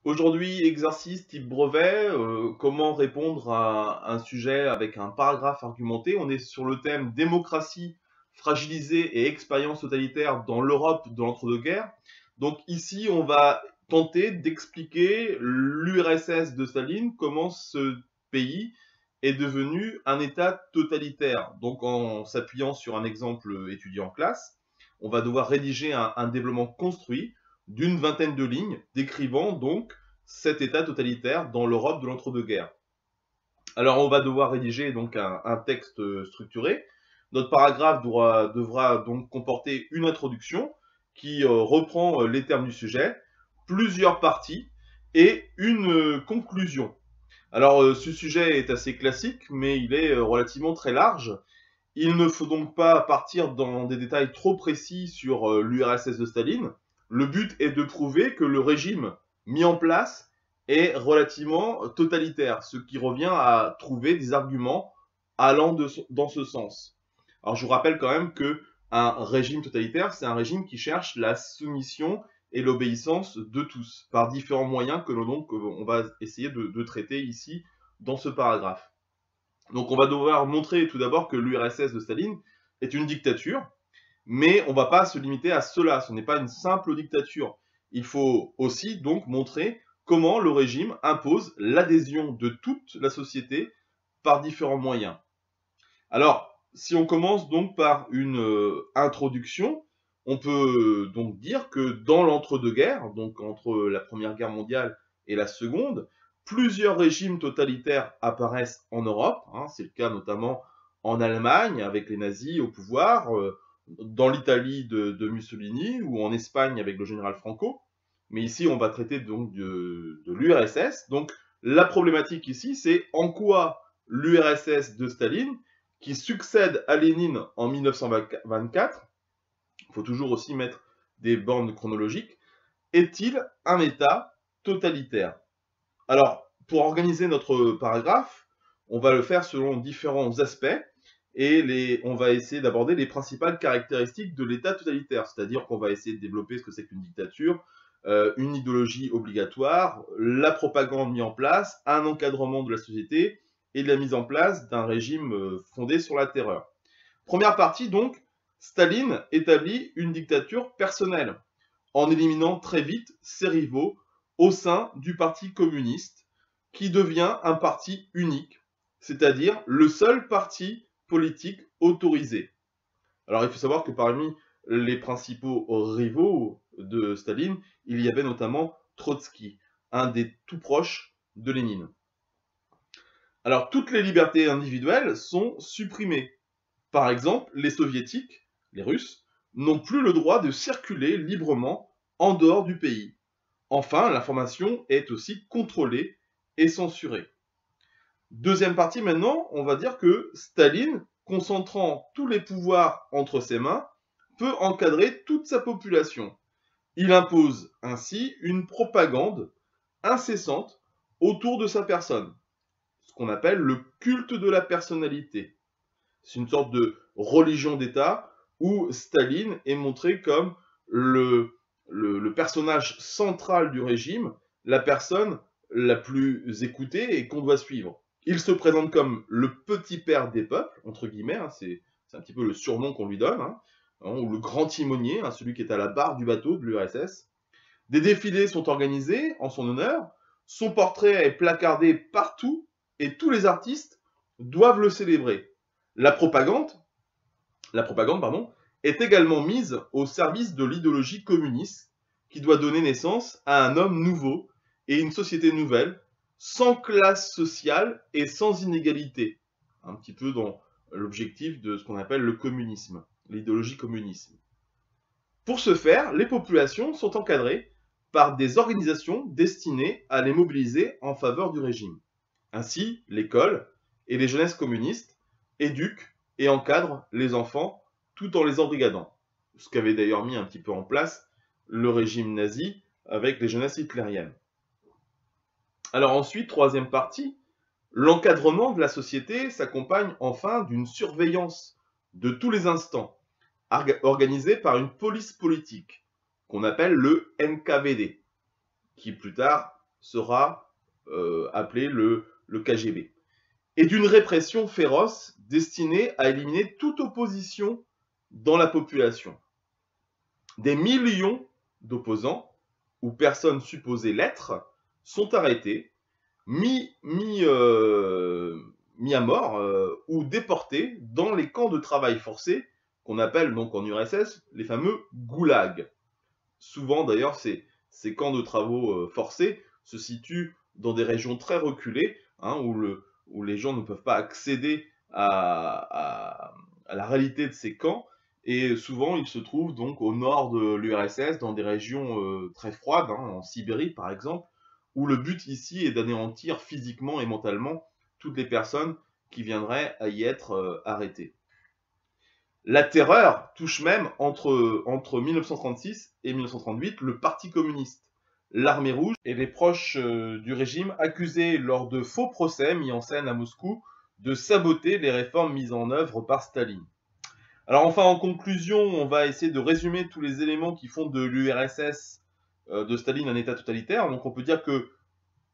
Aujourd'hui, exercice type brevet, comment répondre à un sujet avec un paragraphe argumenté. On est sur le thème démocratie fragilisée et expérience totalitaire dans l'Europe de l'entre-deux-guerres. Donc ici, on va tenter d'expliquer l'URSS de Staline, comment ce pays est devenu un État totalitaire. Donc en s'appuyant sur un exemple étudié en classe, on va devoir rédiger un développement construit d'une vingtaine de lignes décrivant donc cet État totalitaire dans l'Europe de l'entre-deux-guerres. Alors on va devoir rédiger donc un texte structuré. Notre paragraphe devra donc comporter une introduction qui reprend les termes du sujet, plusieurs parties et une conclusion. Alors ce sujet est assez classique, mais il est relativement très large. Il ne faut donc pas partir dans des détails trop précis sur l'URSS de Staline. Le but est de prouver que le régime mis en place est relativement totalitaire, ce qui revient à trouver des arguments allant dans ce sens. Alors je vous rappelle quand même que un régime totalitaire, c'est un régime qui cherche la soumission et l'obéissance de tous, par différents moyens que on va essayer de traiter ici dans ce paragraphe. Donc on va devoir montrer tout d'abord que l'URSS de Staline est une dictature, mais on ne va pas se limiter à cela, ce n'est pas une simple dictature. Il faut aussi donc montrer comment le régime impose l'adhésion de toute la société par différents moyens. Alors, si on commence donc par une introduction, on peut donc dire que dans l'entre-deux-guerres, donc entre la Première Guerre mondiale et la Seconde, plusieurs régimes totalitaires apparaissent en Europe. C'est le cas notamment en Allemagne avec les nazis au pouvoir, dans l'Italie de Mussolini ou en Espagne avec le général Franco. Mais ici, on va traiter donc de l'URSS. Donc, la problématique ici, c'est en quoi l'URSS de Staline, qui succède à Lénine en 1924, il faut toujours aussi mettre des bornes chronologiques, est-il un État totalitaire? Alors, pour organiser notre paragraphe, on va le faire selon différents aspects et on va essayer d'aborder les principales caractéristiques de l'État totalitaire, c'est-à-dire qu'on va essayer de développer ce que c'est qu'une dictature, une idéologie obligatoire, la propagande mise en place, un encadrement de la société et la mise en place d'un régime fondé sur la terreur. Première partie donc, Staline établit une dictature personnelle en éliminant très vite ses rivaux au sein du Parti communiste, qui devient un parti unique, c'est-à-dire le seul parti politique autorisé. Alors il faut savoir que parmi les principaux rivaux de Staline, il y avait notamment Trotsky, un des tout proches de Lénine. Alors toutes les libertés individuelles sont supprimées. Par exemple, les soviétiques, les Russes, n'ont plus le droit de circuler librement en dehors du pays. Enfin, l'information est aussi contrôlée et censurée. Deuxième partie maintenant, on va dire que Staline, concentrant tous les pouvoirs entre ses mains, peut encadrer toute sa population. Il impose ainsi une propagande incessante autour de sa personne, ce qu'on appelle le culte de la personnalité. C'est une sorte de religion d'État où Staline est montré comme le personnage central du régime, la personne la plus écoutée et qu'on doit suivre. Il se présente comme le petit père des peuples, entre guillemets, c'est un petit peu le surnom qu'on lui donne, ou le grand timonier, celui qui est à la barre du bateau de l'URSS. Des défilés sont organisés en son honneur, son portrait est placardé partout et tous les artistes doivent le célébrer. La propagande, est également mise au service de l'idéologie communiste qui doit donner naissance à un homme nouveau et une société nouvelle, sans classe sociale et sans inégalité. Un petit peu dans l'objectif de ce qu'on appelle le communisme, l'idéologie communisme. Pour ce faire, les populations sont encadrées par des organisations destinées à les mobiliser en faveur du régime. Ainsi, l'école et les jeunesses communistes éduquent et encadrent les enfants tout en les embrigadant. Ce qu'avait d'ailleurs mis un petit peu en place le régime nazi avec les jeunesses hitlériennes. Alors ensuite, troisième partie, l'encadrement de la société s'accompagne enfin d'une surveillance de tous les instants, organisée par une police politique, qu'on appelle le NKVD, qui plus tard sera appelé le KGB. Et d'une répression féroce destinée à éliminer toute opposition dans la population. Des millions d'opposants, ou personnes supposées l'être, sont arrêtés, mis à mort ou déportés dans les camps de travail forcé, qu'on appelle donc en URSS les fameux goulags. Souvent d'ailleurs, ces camps de travaux forcés se situent dans des régions très reculées, hein, où les gens ne peuvent pas accéder à la réalité de ces camps. Et souvent, ils se trouvent donc au nord de l'URSS, dans des régions très froides, hein, en Sibérie par exemple, où le but ici est d'anéantir physiquement et mentalement toutes les personnes qui viendraient à y être arrêtées. La terreur touche même entre 1936 et 1938 le Parti communiste, l'armée rouge et les proches du régime accusés lors de faux procès mis en scène à Moscou de saboter les réformes mises en œuvre par Staline. Alors enfin, en conclusion, on va essayer de résumer tous les éléments qui font de l'URSS de Staline un État totalitaire. Donc on peut dire que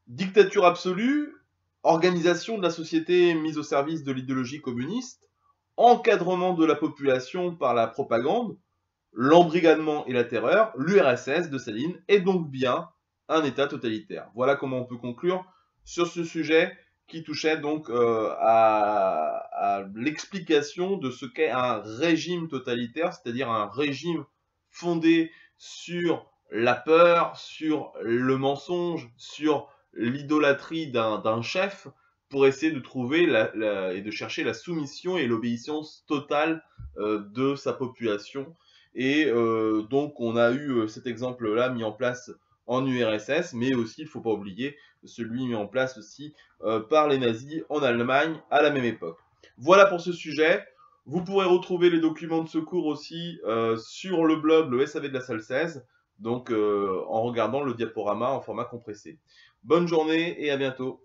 dictature absolue, organisation de la société mise au service de l'idéologie communiste, encadrement de la population par la propagande, l'embrigadement et la terreur, l'URSS de Staline est donc bien un État totalitaire. Voilà comment on peut conclure sur ce sujet qui touchait donc à l'explication de ce qu'est un régime totalitaire, c'est-à-dire un régime fondé sur la peur, sur le mensonge, sur l'idolâtrie d'un chef, pour essayer de trouver et de chercher la soumission et l'obéissance totale de sa population. Et donc on a eu cet exemple-là mis en place en URSS, mais aussi, il ne faut pas oublier, celui mis en place aussi par les nazis en Allemagne à la même époque. Voilà pour ce sujet. Vous pourrez retrouver les documents de secours aussi sur le blog, le SAV de la salle 16, donc en regardant le diaporama en format compressé. Bonne journée et à bientôt.